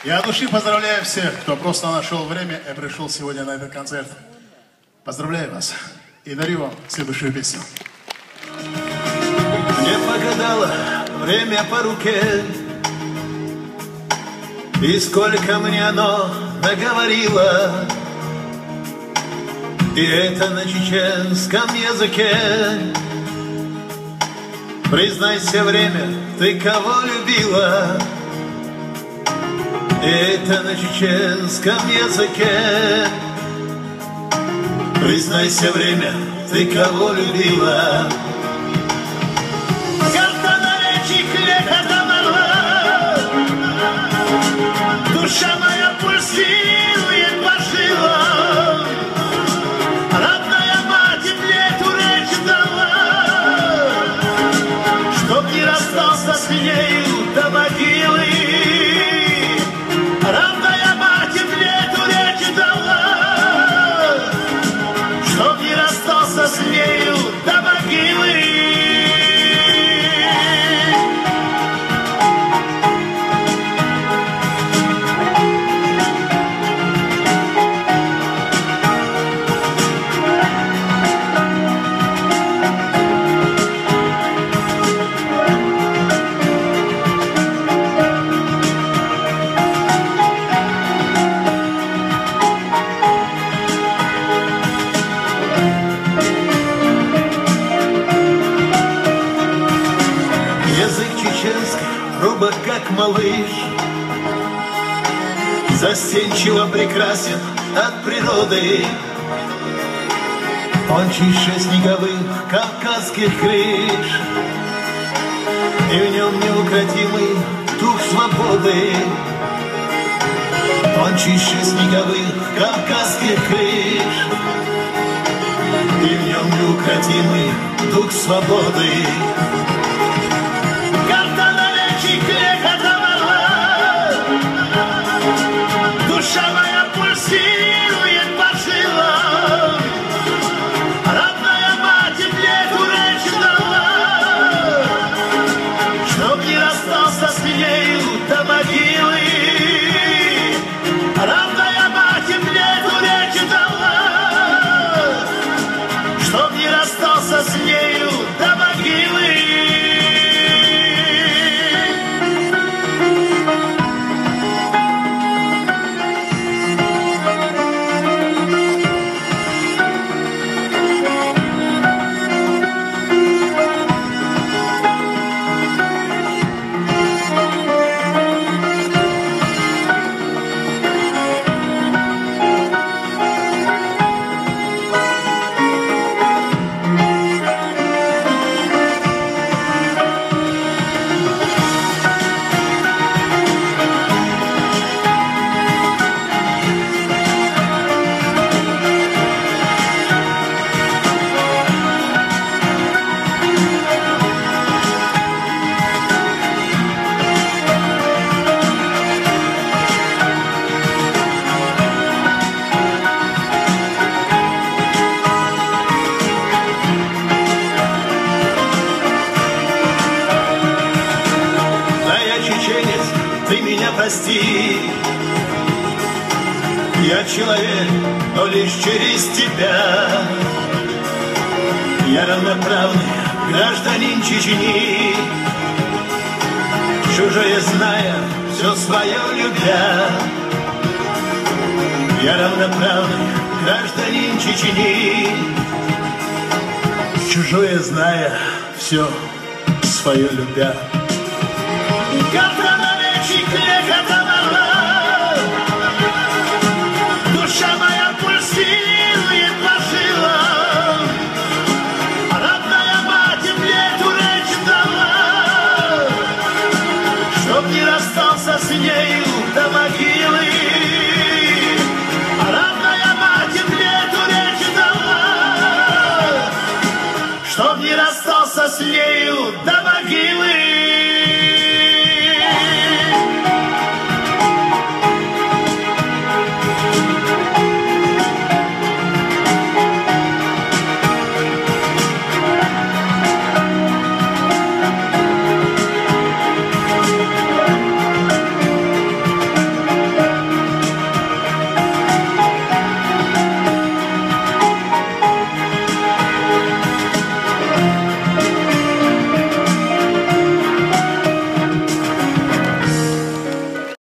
Я от души поздравляю всех, кто просто нашел время и пришел сегодня на этот концерт. Поздравляю вас и дарю вам следующую песню. Мне погадало время по руке, и сколько мне оно наговорило, и это на чеченском языке. Признайся, время, ты кого любила? И это на чеченском языке. Признайся, время, ты кого любила? Душа моя пульсирует по жилам, родная мать мне эту речь дала, чтоб не расстался с нею до могилы. Родная мать мне эту речь дала, чтоб не расстался с нею до могилы. Робок, как малыш, застенчиво прекрасен от природы. Он чище снеговых кавказских крыш, и в нем неукротимый дух свободы. Он чище снеговых кавказских крыш, и в нем неукротимый дух свободы. Душа моя пульсирует по жилам, родная мать мне эту речь дала, чтоб не расстался с нею до могилы. Родная мать мне эту речь дала, чтоб не расстался с нею до могилы. Ты меня прости, я человек, но лишь через тебя. Я равноправный гражданин Чечни, чужое зная, все свое любя. Я равноправный гражданин Чечни, чужое зная, все свое любя.